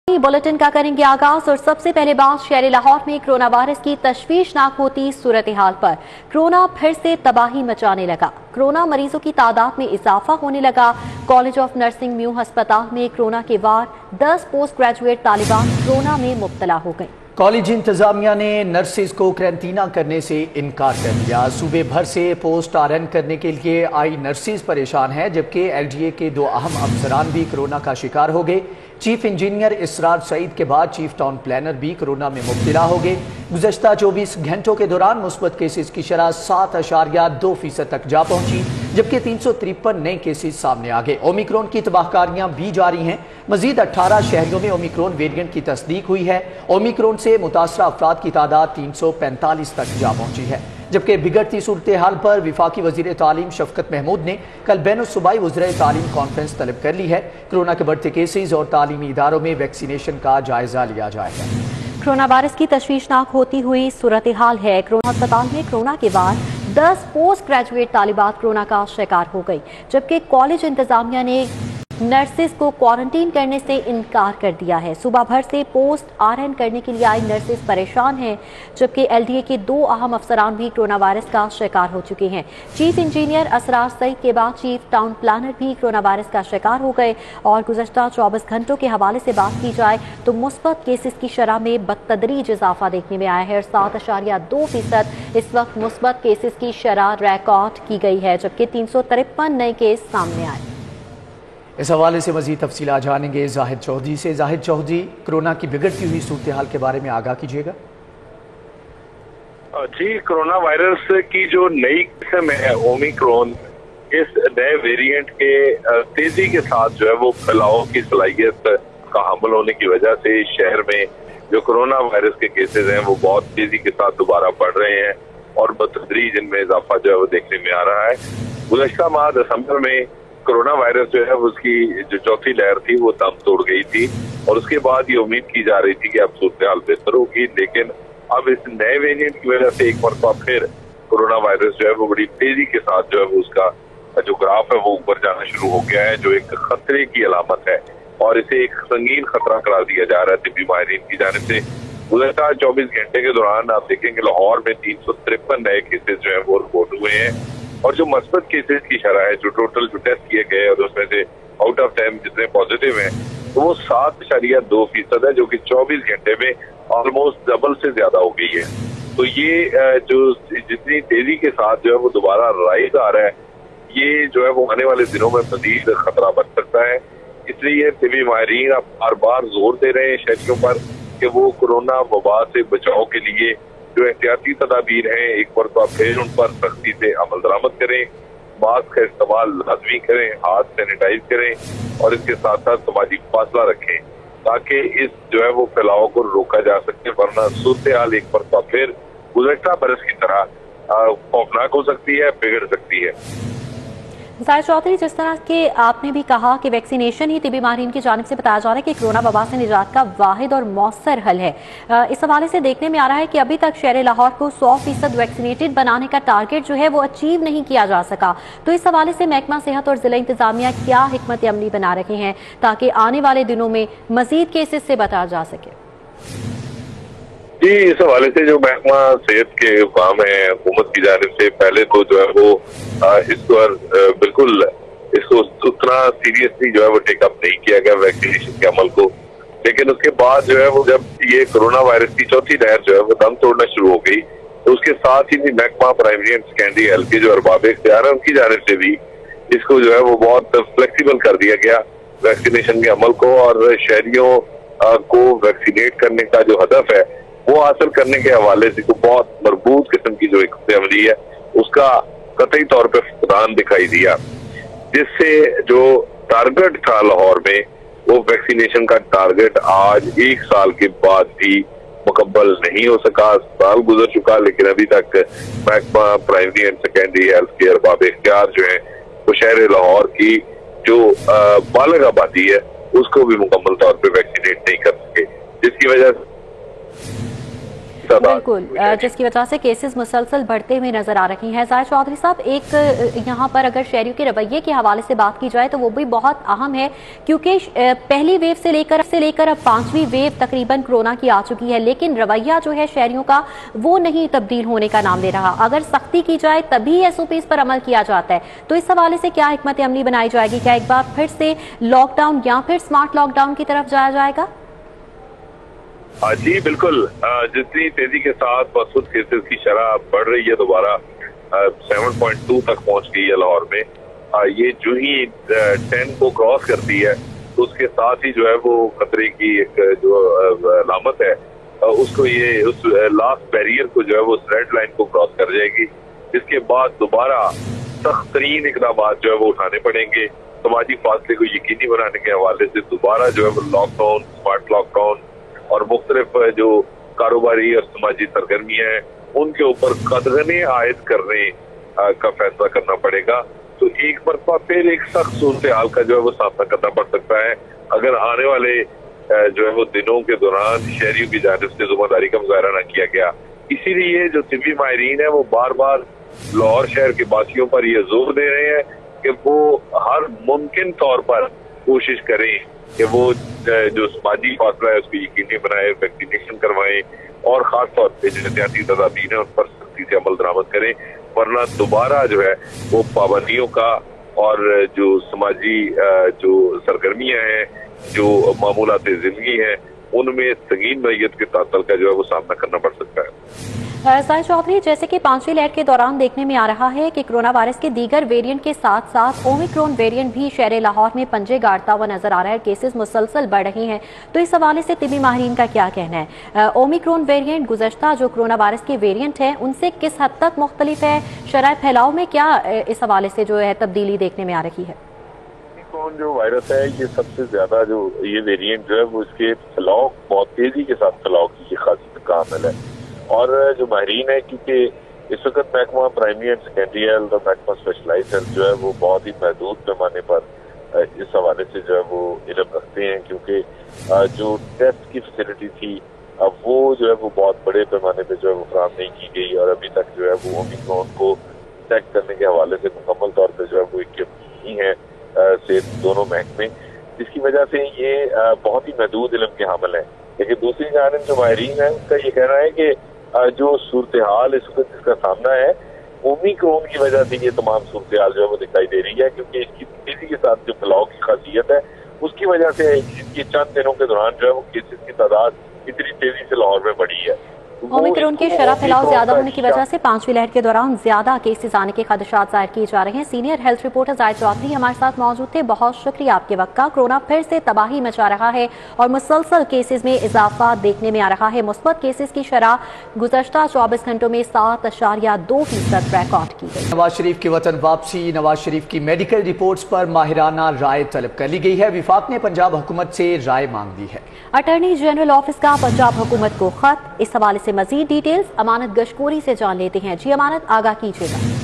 Bulletin का करेंगे आगाज और सबसे पहले बात शहर लाहौर में कोरोना वायरस की तशवीशनाक होती सूरत हाल पर। कोरोना फिर से तबाही मचाने लगा। कोरोना मरीजों की तादाद में इजाफा होने लगा। कॉलेज ऑफ नर्सिंग म्यू अस्पताल में कोरोना के वार 10 पोस्ट ग्रेजुएट तालिबान कोरोना में मुब्तला हो गए। कॉलेज इंतजामिया ने नर्सेज को क्वारंटीना करने से इनकार कर दिया। सूबे भर से पोस्ट आरएन करने के लिए आई नर्सेज परेशान हैं, जबकि एलडीए के 2 अहम अफसरान भी कोरोना का शिकार हो गए। चीफ इंजीनियर इसरार सईद के बाद चीफ टाउन प्लानर भी कोरोना में मुब्तला हो गए। गुज़श्ता 24 घंटों के दौरान मुस्बत केसेस की शरह 7.2% तक जा पहुंची, जबकि 353 नए केसेस सामने आ गए। ओमिक्रॉन की तबाहकारियां भी जारी हैं। मजीद 18 शहरों में ओमिक्रॉन वेरिएंट की तस्दीक हुई है। ओमिक्रॉन से मुतासरा अफराद की तादाद 345 तक जा पहुंची है। जबकि बिगड़ती सूरत हाल पर विफाकी वजीर तालीम शफकत महमूद ने कल बैन सूबाई वज़ीर तालीम कॉन्फ्रेंस तलब कर ली है। कोरोना के बढ़ते केसेज और तालीमी इदारों में वैक्सीनेशन का जायजा लिया जाएगा। कोरोना वायरस की तशवीशनाक होती हुई सूरत हाल है। कोरोना अस्पताल में कोरोना के बाद 10 पोस्ट ग्रेजुएट तालिबात कोरोना का शिकार हो गई, जबकि कॉलेज इंतजामिया ने नर्सेज को क्वारंटीन करने से इनकार कर दिया है। सुबह भर से पोस्ट आरएन करने के लिए आई नर्सेज परेशान हैं, जबकि एलडीए के 2 अहम अफसरान भी कोरोना वायरस का शिकार हो चुके हैं। चीफ इंजीनियर इसरार सईद के बाद चीफ टाउन प्लानर भी कोरोना वायरस का शिकार हो गए। और गुज़श्ता 24 घंटों के हवाले से बात की जाए तो मुस्बत केसेस की शरह में बतदरीज इजाफा देखने में आया है और 7.2% इस वक्त मुस्बत केसेस की शरह रिकॉर्ड की गई है, जबकि 353 नए केस सामने आए। इस हवाले से मजीद तफसीलात जानेंगे जाहिद चौधरी से। जाहिद चौधरी, कोरोना की बिगड़ती हुई सूरत हाल के बारे में आगाह कीजिएगा। जी, कोरोना वायरस की जो नई किस्म है ओमिक्रॉन, इस नए वेरिएंट के तेजी के साथ जो है वो फैलाव की सलाहियत का हामिल होने की वजह से शहर में जो कोरोना वायरस के केसेस हैं वो बहुत तेजी के साथ दोबारा बढ़ रहे हैं और बतदरीज इनमें इजाफा जो है वो देखने में आ रहा है। गुज़श्ता माह दिसंबर में कोरोना वायरस जो है उसकी जो चौथी लहर थी वो दम तोड़ गई थी और उसके बाद ये उम्मीद की जा रही थी कि अब सूरत हाल बेहतर होगी, लेकिन अब इस नए वेरिएंट की वजह से एक मरतबा फिर कोरोना वायरस जो है वो बड़ी तेजी के साथ जो है वो उसका जो ग्राफ है वो ऊपर जाना शुरू हो गया है, जो एक खतरे की अलामत है और इसे एक संगीन खतरा करार दिया जा रहा है तिब्बी माहिरीन की जानिब से। गुज़श्ता 24 घंटे के दौरान आप देखेंगे लाहौर में 353 नए केसेज जो है वो रिपोर्ट हुए हैं और जो मस्बत केसेस की शरह है, जो टोटल जो टेस्ट किए गए और उसमें से आउट ऑफ 10 जितने पॉजिटिव हैं तो वो 7.2% है, जो कि 24 घंटे में ऑलमोस्ट डबल से ज्यादा हो गई है। तो ये जो जितनी तेजी के साथ जो है वो दोबारा राइज आ रहा है, ये जो है वो आने वाले दिनों में मजीद खतरा बन सकता है। इसलिए तिब्बी माहिरीन अब बार बार जोर दे रहे हैं शहरियों पर कि वो कोरोना वबा से बचाव के लिए जो एहतियाती तदाबीर हैं एक मरतबा फिर उन पर सख्ती से अमल दरामद करें, मास्क का इस्तेमाल लाजमी करें, हाथ सैनिटाइज करें और इसके साथ साथ समाजी फासला रखें ताकि इस जो है वो फैलाव को रोका जा सके, वरना सूरत हाल एक मरतबा फिर गुज़श्ता बरस की तरह खौफनाक हो सकती है, बिगड़ सकती है। जाहिद चौधरी, जिस तरह के आपने भी कहा कि वैक्सीनेशन ही तिब्बी माहिरीन की जानिब से बताया जा रहा है कि कोरोना वबा से निजात का वाहिद और मौसर हल है, इस हवाले से देखने में आ रहा है कि अभी तक शहर लाहौर को 100% वैक्सीनेटेड बनाने का टारगेट जो है वो अचीव नहीं किया जा सका। तो इस हवाले से महकमा सेहत और जिला इंतजामिया क्या हिकमत अमली बना रहे हैं ताकि आने वाले दिनों में मजीद केसेस से बचा जा सके? जी, इस हवाले से जो महकमा सेहत के काम है हुकूमत की जानिब से पहले तो जो है वो इस पर बिल्कुल इसको उतना सीरियसली जो है वो टेकअप नहीं किया गया वैक्सीनेशन के अमल को, लेकिन उसके बाद जो है वो जब ये कोरोना वायरस की चौथी लहर जो है वो दम तोड़ना शुरू हो गई तो उसके साथ ही महकमा प्राइमरी एंड सेकेंडरी हेल्थ के जो अरबाब इख्तियार है उनकी जानिब से भी इसको जो है वो बहुत फ्लेक्सिबल कर दिया गया वैक्सीनेशन के अमल को और शहरियों को वैक्सीनेट करने का जो हदफ है वो हासिल करने के हवाले से बहुत मजबूत किस्म की जो हिकमत अमली है उसका कतई तौर पर फुकदान दिखाई दिया, जिससे जो टारगेट था लाहौर में वो वैक्सीनेशन का टारगेट आज 1 साल के बाद भी मुकम्मल नहीं हो सका। साल गुजर चुका लेकिन अभी तक महकमा प्राइमरी एंड सेकेंडरी हेल्थ के अरबाब इख्तियार जो है वो शहर लाहौर की जो बालग आबादी है उसको भी मुकम्मल तौर पर वैक्सीनेट नहीं कर सके, जिसकी वजह बिल्कुल, जिसकी वजह से केसेस मुसलसल बढ़ते हुए नजर आ रही हैं। जाहिद चौधरी साहब, एक यहाँ पर अगर शहरियों के रवैये के हवाले से बात की जाए तो वो भी बहुत अहम है, क्योंकि पहली वेव से लेकर अब 5वीं वेव तकरीबन कोरोना की आ चुकी है, लेकिन रवैया जो है शहरियों का वो नहीं तब्दील होने का नाम ले रहा। अगर सख्ती की जाए तभी SOPs पर अमल किया जाता है, तो इस हवाले से क्या हिकमत अमली बनाई जाएगी? क्या एक बार फिर से लॉकडाउन या फिर स्मार्ट लॉकडाउन की तरफ जाया जाएगा? जी बिल्कुल, जितनी तेजी के साथ मसूद केसेस की शरह बढ़ रही है, दोबारा 7.2 तक पहुंच गई है लाहौर में। ये जो ही 10 को क्रॉस करती है तो उसके साथ ही जो है वो खतरे की एक जो अलामत है उसको ये उस लास्ट बैरियर को जो है वो रेड लाइन को क्रॉस कर जाएगी। इसके बाद दोबारा सख्त तरीन इकदाम जो है वो उठाने पड़ेंगे। समाजी फासले को यकीनी बनाने के हवाले से दोबारा जो है वो लॉकडाउन, स्मार्ट लॉकडाउन और मुख्तलिफ जो कारोबारी और समाजी सरगर्मियां हैं उनके ऊपर कदगने आयद करने का फैसला करना पड़ेगा। तो एक मरतबा फिर एक सख्त सूरत हाल का जो है वो सामना करना पड़ सकता है अगर आने वाले जो है वो दिनों के दौरान शहरियों की जानिब से जिम्मेदारी का मुजाहरा न किया गया। इसीलिए जो तिब्बी माहिरीन है वो बार बार लाहौर शहर के वासियों पर ये जोर दे रहे हैं कि वो हर मुमकिन तौर पर कोशिश करें कि वो जो समाजी फासला है उसको यकीनी बनाए, वैक्सीनेशन करवाएं और खास तौर पे जो एहतियाती तदाबीर है उन पर सख्ती से अमल दरामद करें, वरना दोबारा जो है वो पाबंदियों का और जो समाजी जो सरगर्मियां हैं, जो मामूलात जिंदगी हैं, उनमें संगीन नौयत के तातल का जो है वो सामना करना पड़ सकता है। जाहिद चौधरी, जैसे कि 5वीं लहर के दौरान देखने में आ रहा है कि कोरोना वायरस के दीगर वेरिएंट के साथ साथ ओमिक्रॉन वेरिएंट भी शहर लाहौर में पंजे गाड़ता हुआ नजर आ रहा है, केसेस मुसलसल बढ़ रही हैं, तो इस हवाले से तिब्बी माहिरीन का क्या कहना है? ओमिक्रॉन वेरिएंट गुज़श्ता जो कोरोना वायरस के वेरिएंट हैं उनसे किस हद तक मुख्तलिफ है? शरह फैलाव में क्या इस हवाले से जो है तब्दीली देखने में आ रही है? ओमिक्रॉन जो वायरस है ये सबसे ज्यादा जो ये वेरिएंट जो है वो इसके फैलाव बहुत तेजी के साथ फैलाव की खासियत का हामिल है। और जो माहिरीन है, क्योंकि इस वक्त महकमा प्राइमरी एंड सेकेंडरी हेल्थ और महकमा स्पेशलाइज्ड हेल्थ जो है वो बहुत ही महदूद पैमाने पर इस हवाले से जो है वो इल्म रखते हैं, क्योंकि जो टेस्ट की फैसिलिटी थी वो जो है वो बहुत बड़े पैमाने पे जो है वो फराहम नहीं की गई और अभी तक जो है वो ओमिक्रॉन को चेक करने के हवाले से मुकम्मल तौर पर जो है वो इक्विप्ड नहीं है से दोनों महकमे, जिसकी वजह से ये बहुत ही महदूद इल्म के हामिल है। लेकिन दूसरी जानिब जो माहिरीन है उनका ये कहना है कि जो सूरत हाल इस वक्त जिसका सामना है ओमिक्रॉन की वजह से ये तमाम सूरत हाल जो है वो दिखाई दे रही है, क्योंकि इसकी तेजी के साथ जो फैलाव की खासियत है उसकी वजह से इनके चंद दिनों के दौरान जो है वो केसेस की तादाद इतनी तेजी से लाहौर में बढ़ी है। ओमिक्रॉन के शरह फैलाव ज्यादा होने की वजह से 5वीं लहर के दौरान ज्यादा केसेस आने के खदशात जाहिर किए जा रहे हैं। Senior health reporter Zahid Chaudhry हमारे साथ मौजूद थे, बहुत शुक्रिया आपके वक्त का। कोरोना फिर से तबाही मचा रहा है और मुसलसल केसेस में इजाफा देखने में आ रहा है। मुस्बत केसेस की शरह गुज़श्ता 24 घंटों में 7.2% रिकॉर्ड की गई। नवाज शरीफ की वतन वापसी, नवाज शरीफ की मेडिकल रिपोर्ट्स पर माहिराना राय तलब कर ली गई है। विफाक ने पंजाब हुकूमत से राय मांग ली है। अटॉर्नी जनरल ऑफिस का पंजाब हुकूमत को खत, इस हवाले से मजीद डिटेल्स अमानत गशकोरी से जान लेते हैं। जी अमानत, आगाह कीजिएगा।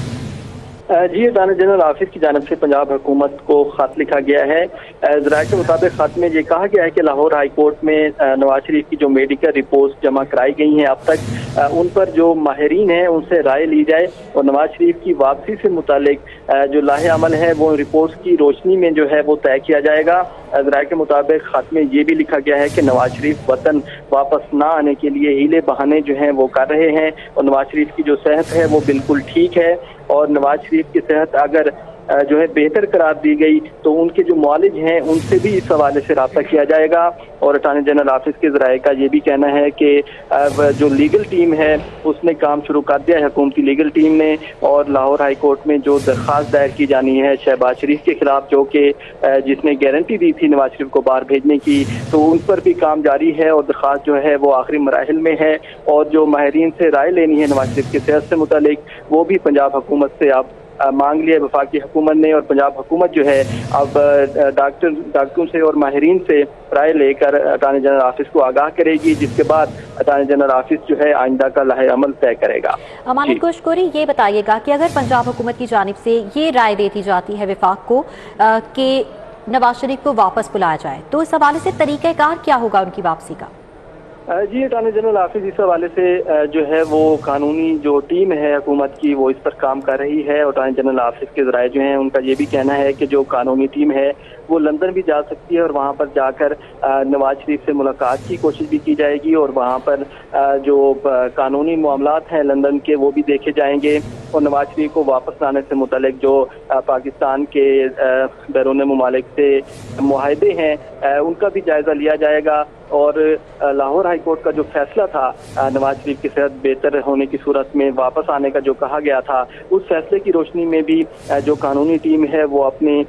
जी, अटॉर्नी जनरल ऑफिस की जानिब से पंजाब हुकूमत को खत लिखा गया है। ज़राए के मुताबिक खत में ये कहा गया है कि लाहौर हाई कोर्ट में नवाज शरीफ की जो मेडिकल रिपोर्ट जमा कराई गई हैं अब तक उन पर जो माहिरीन हैं उनसे राय ली जाए और नवाज शरीफ की वापसी से मुतालिक जो लाहे अमल है वो रिपोर्ट्स की रोशनी में जो है वो तय किया जाएगा। ज़राए के मुताबिक खत में ये भी लिखा गया है कि नवाज शरीफ वतन वापस ना आने के लिए हीले बहाने जो हैं वो कर रहे हैं और नवाज शरीफ की जो सेहत है वो बिल्कुल ठीक है और नवाज शरीफ की सेहत अगर जो है बेहतर करार दी गई तो उनके जो मुआलिज हैं उनसे भी इस हवाले से रब्ता किया जाएगा। और अटॉर्नी जनरल ऑफिस के ज़राए का ये भी कहना है कि जो लीगल टीम है उसने काम शुरू कर दिया है, हुकूमती लीगल टीम ने, और लाहौर हाई कोर्ट में जो दरख्वास्त दायर की जानी है शहबाज शरीफ के खिलाफ जो कि जिसने गारंटी दी थी नवाज शरीफ को बाहर भेजने की, तो उन पर भी काम जारी है और दरख्वास्त जो है वो आखिरी मराहिल में है। और जो माहिरीन से राय लेनी है नवाज शरीफ की सेहत से मुतालिक वो भी पंजाब हुकूमत से अब मांग लिया वफाकी हुकूमत ने और पंजाब हुकूमत जो है अब डॉक्टरों से और माहिरीन से राय लेकर अटॉर्नी जनरल ऑफिस को आगाह करेगी, जिसके बाद अटॉर्नी जनरल ऑफिस जो है आइंदा का लाहे अमल तय करेगा। अमानत गोशकोरी, ये बताइएगा कि अगर पंजाब हुकूमत की जानिब से ये राय दे दी जाती है वफाक को कि नवाज शरीफ को वापस बुलाया जाए, तो इस हवाले से तरीक़ाकार क्या होगा उनकी वापसी का? جی اٹارنی جنرل آفس اس حوالے سے جو ہے وہ قانونی جو ٹیم ہے حکومت کی وہ اس پر کام کر رہی ہے. اٹارنی جنرل آفس کے ذرائع جو ہیں ان کا یہ بھی کہنا ہے کہ جو قانونی ٹیم ہے وہ لندن بھی جا سکتی ہے اور وہاں پر جا کر نواز شریف سے ملاقات کی کوشش بھی کی جائے گی اور وہاں پر جو قانونی معاملات ہیں لندن کے وہ بھی دیکھے جائیں گے اور نواز شریف کو واپس لانے سے متعلق جو پاکستان کے بیرون ممالک سے معاہدے ہیں ان کا بھی جائزہ لیا جائے گا. اور لاہور ہائی کورٹ کا جو فیصلہ تھا نواز شریف کی صحت بہتر ہونے کی صورت میں واپس آنے کا جو کہا گیا تھا اس فیصلے کی روشنی میں بھی جو قانونی ٹیم ہے وہ اپنی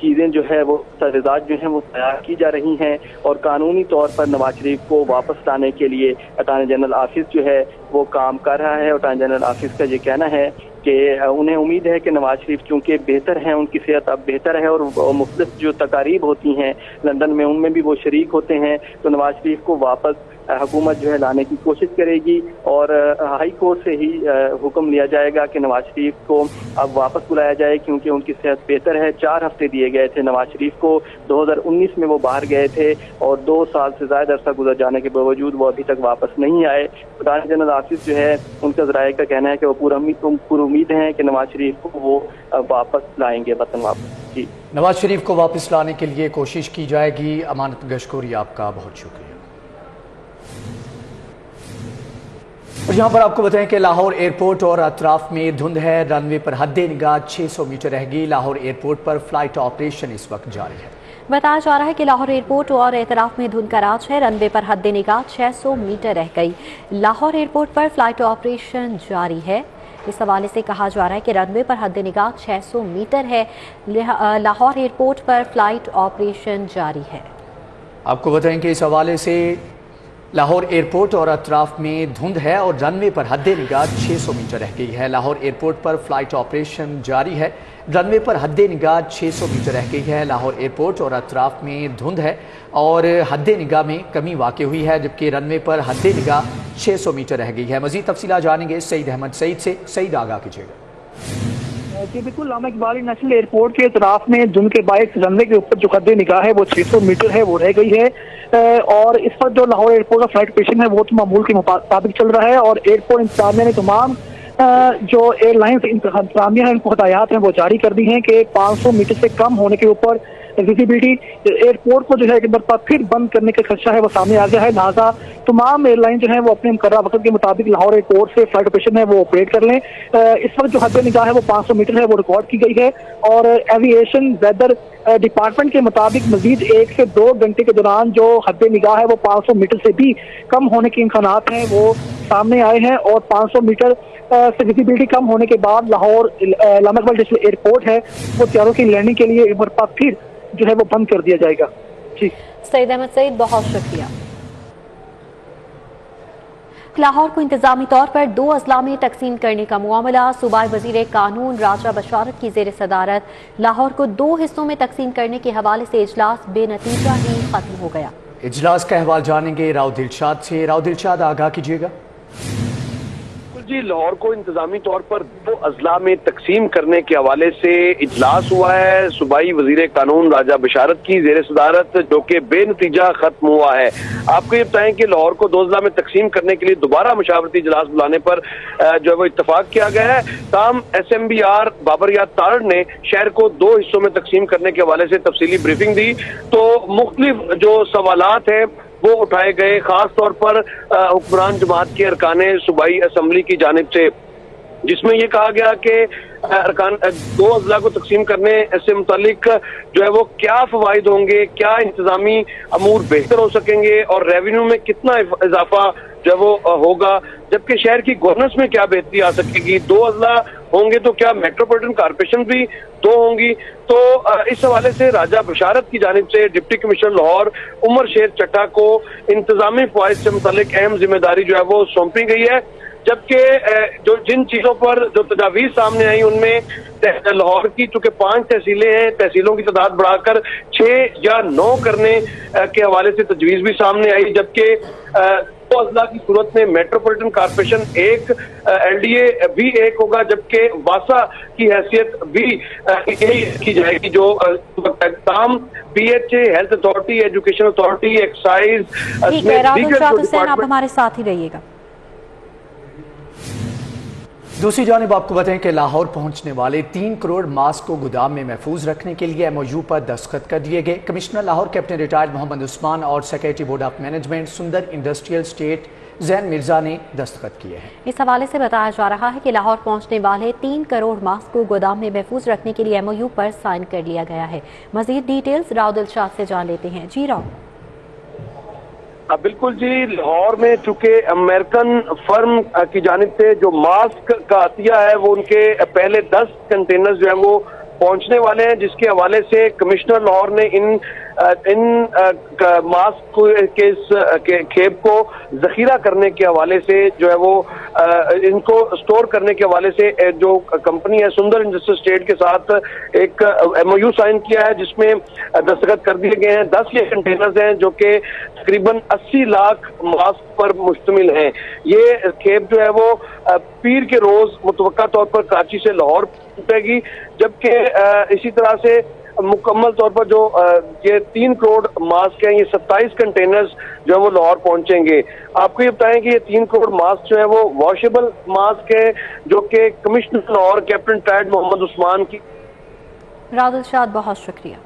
چیزیں جو ہے وہ تجویزات جو ہیں وہ تیار کی جا رہی ہیں اور قانونی طور پر نواز شریف کو واپس لانے کے لیے اٹارنی جنرل آفس جو ہے وہ کام کر رہا ہے. اٹارنی جنرل آفس کا یہ کہنا ہے کہ انہیں امید ہے کہ نواز شریف چونکہ بہتر ہیں ان کی صحت اب بہتر ہے اور مختلف جو تقاریب ہوتی ہیں لندن میں ان میں بھی وہ شریک ہوتے ہیں تو نواز شریف کو واپس حکومت جو ہے لانے کی کوشش کرے گی اور ہائی کورٹ سے ہی حکم لیا جائے گا کہ نواز شریف کو اب واپس بلایا جائے کیونکہ ان کی صحت بہتر ہے. 4 ہفتے دیے گئے تھے نواز شریف کو, 2019 میں وہ باہر گئے تھے اور 2 سال سے زائد عرصہ گزر جانے کے باوجود وہ ابھی تک واپس نہیں آئے. اٹارنی جنرل آفس جو ہے ان کا ذرائع کا کہنا ہے کہ وہ پور امید ہیں کہ نواز شریف کو وہ واپس لائیں گے وطن واپس. جی نواز شریف کو واپس لانے کے لیے کوشش کی جائے گی. امانت گشکوری آپ کا بہت شکریہ. اور یہاں پر آپ کو بتائیں کہ لاہور ایئرپورٹ اور اطراف میں دھند ہے. رن وے پر حد نگاہ 600 میٹر رہ گئی. لاہور ایئرپورٹ پر فلائٹ آپریشن اس وقت جاری ہے. بتایا جا رہا ہے کہ لاہور ایئرپورٹ اور اطراف میں دھند کا راج ہے. رن وے پر حد نگاہ 600 میٹر رہ گئی. لاہور ایئرپورٹ پر فلائٹ آپریشن جاری ہے. اس حوالے سے کہا جا رہا ہے کہ رن وے پر حد نگاہ 600 میٹر ہے. لاہور ایئرپورٹ پر فلائٹ آپریشن جاری ہے. آپ کو بتائیں کہ اس حوالے سے لاہور ایئرپورٹ اور اطراف میں دھند ہے اور رن وے پر حد نگاہ 600 میٹر رہ گئی ہے. لاہور ایئرپورٹ پر فلائٹ آپریشن جاری ہے. رن وے پر حد نگاہ 600 میٹر رہ گئی ہے. لاہور ایئرپورٹ اور اطراف میں دھند ہے اور حد نگاہ میں کمی واقع ہوئی ہے جبکہ رن وے پر حد نگاہ 600 میٹر رہ گئی ہے. مزید تفصیلات جانیں گے سعید احمد سعید سے. سعید آگاہ کیجیے گا. جی بالکل علامہ اقبال نیشنل ایئرپورٹ کے اطراف میں دھند کے باعث رن وے کے اوپر جو حد نگاہ ہے وہ 600 میٹر ہے وہ رہ گئی ہے اور اس پر جو لاہور ایئرپورٹ کا فلائٹ آپریشن ہے وہ تو معمول کے مطابق چل رہا ہے اور ایئرپورٹ انتظامیہ نے تمام جو ایئر لائنز انتظامیہ ہیں ان کو ہدایات ہیں وہ جاری کر دی ہیں کہ 500 میٹر سے کم ہونے کے اوپر ویزیبلٹی ایئرپورٹ کو جو ہے ایک مرتبہ پھر بند کرنے کا خدشہ ہے وہ سامنے آ گیا ہے. لہٰذا تمام ایئر لائن جو ہیں وہ اپنے مقررہ وقت کے مطابق لاہور ایئرپورٹ سے فلائٹ آپریشن ہے وہ آپریٹ کر لیں. اس وقت جو حد نگاہ ہے وہ 500 میٹر ہے وہ ریکارڈ کی گئی ہے اور ایوییشن ویدر ڈپارٹمنٹ کے مطابق مزید 1 سے 2 گھنٹے کے دوران جو حد نگاہ ہے وہ 500 میٹر سے بھی کم ہونے کے امکانات ہیں وہ سامنے آئے ہیں اور 500 میٹر سے ویزیبلٹی کم ہونے کے بعد لاہور علامہ اقبال نیشنل ایئرپورٹ ہے وہ طیاروں کی لینڈنگ کے لیے ایک مرتبہ پھر جو ہے وہ بند کر دیا جائے گا. جی سعید احمد سعید بہت شکریہ. لاہور کو انتظامی طور پر 2 اضلاع میں تقسیم کرنے کا معاملہ. صوبائی وزیر قانون راجہ بشارت کی زیر صدارت لاہور کو 2 حصوں میں تقسیم کرنے کے حوالے سے اجلاس بے نتیجہ ہی ختم ہو گیا. اجلاس کا احوال جانیں گے راؤ دلشاد سے. راؤ دلشاد آگاہ کیجیے گا. جی لاہور کو انتظامی طور پر 2 اضلاع میں تقسیم کرنے کے حوالے سے اجلاس ہوا ہے صوبائی وزیر قانون راجہ بشارت کی زیر صدارت جو کہ بے نتیجہ ختم ہوا ہے. آپ کو یہ بتائیں کہ لاہور کو 2 اضلاع میں تقسیم کرنے کے لیے دوبارہ مشاورتی اجلاس بلانے پر جو ہے وہ اتفاق کیا گیا ہے. تاہم SMBR بابریات تارڑ نے شہر کو 2 حصوں میں تقسیم کرنے کے حوالے سے تفصیلی بریفنگ دی تو مختلف جو سوالات ہیں وہ اٹھائے گئے خاص طور پر حکمران جماعت کے ارکان صوبائی اسمبلی کی جانب سے جس میں یہ کہا گیا کہ ارکان 2 اضلاع کو تقسیم کرنے سے متعلق جو ہے وہ کیا فوائد ہوں گے, کیا انتظامی امور بہتر ہو سکیں گے اور ریونیو میں کتنا اضافہ جو ہے وہ ہوگا جبکہ شہر کی گورننس میں کیا بہتری آ سکے گی. 2 اضلاع ہوں گے تو کیا میٹروپولیٹن کارپوریشن بھی 2 ہوں گی. تو اس حوالے سے راجہ بشارت کی جانب سے ڈپٹی کمشنر لاہور عمر شیر چٹا کو انتظامی فوائد سے متعلق اہم ذمہ داری جو ہے وہ سونپی گئی ہے جبکہ جن چیزوں پر جو تجاویز سامنے آئی ان میں لاہور کی چونکہ 5 تحصیلیں ہیں تحصیلوں کی تعداد بڑھا کر 6 یا 9 کرنے کے حوالے سے تجویز بھی سامنے آئی جبکہ दो अजला की सूरत में मेट्रोपॉलिटन कॉर्पोरेशन एक, LDA भी एक होगा, जबकि वासा की हैसियत भी यही की जाएगी। जो तमाम PHA, health authority, education authority, excise, ठीक है, आप हमारे साथ ही रहिएगा। दूसरी जानिब आपको बताएं कि लाहौर पहुंचने वाले 3 करोड़ मास्क को गोदाम में महफूज रखने के लिए MOU पर दस्तखत कर दिए गए। Commissioner Lahore captain retired Mohammad Usman और secretary board of management Sundar industrial estate Zain Mirza ने दस्तखत किए हैं। इस हवाले से बताया जा रहा है कि लाहौर पहुंचने वाले 3 करोड़ मास्क को गोदाम में महफूज रखने के लिए MOU पर साइन कर लिया गया है। मजीद डिटेल्स राव दिलशाद से जान लेते हैं। जी राव। बिल्कुल जी, लाहौर में चूंकि अमेरिकन फर्म की जानिब से जो मास्क का अतिया है वो उनके पहले 10 कंटेनर्स जो है वो पहुंचने वाले हैं, जिसके हवाले से कमिश्नर लाहौर ने इन मास्क के खेप को जखीरा करने के हवाले से जो है वो इनको स्टोर करने के हवाले से जो कंपनी है सुंदर इंडस्ट्रियल स्टेट के साथ एक MOU साइन किया है, जिसमें दस्तखत कर दिए गए हैं। 10 ये कंटेनर्स हैं जो कि तकरीबन 80 लाख मास्क पर मुश्तमिल हैं। ये खेप जो है वो पीर के रोज मुतवक्का तौर पर कराची से लाहौर पहुंचेगी, जबकि इसी तरह से मुकम्मल तौर पर जो ये 3 करोड़ मास्क हैं, ये 27 कंटेनर्स जो है वो लाहौर पहुंचेंगे। आपको ये बताएं कि ये 3 करोड़ मास्क जो है वो वॉशेबल मास्क है, जो कि commissioner Lahore captain retired Mohammad Usman की। राहुल शाद, बहुत शुक्रिया।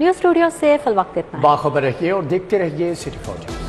न्यूज़ स्टूडियो से फिल वक्त इतना। बाखबर रहिए और देखते रहिए सिटी 14।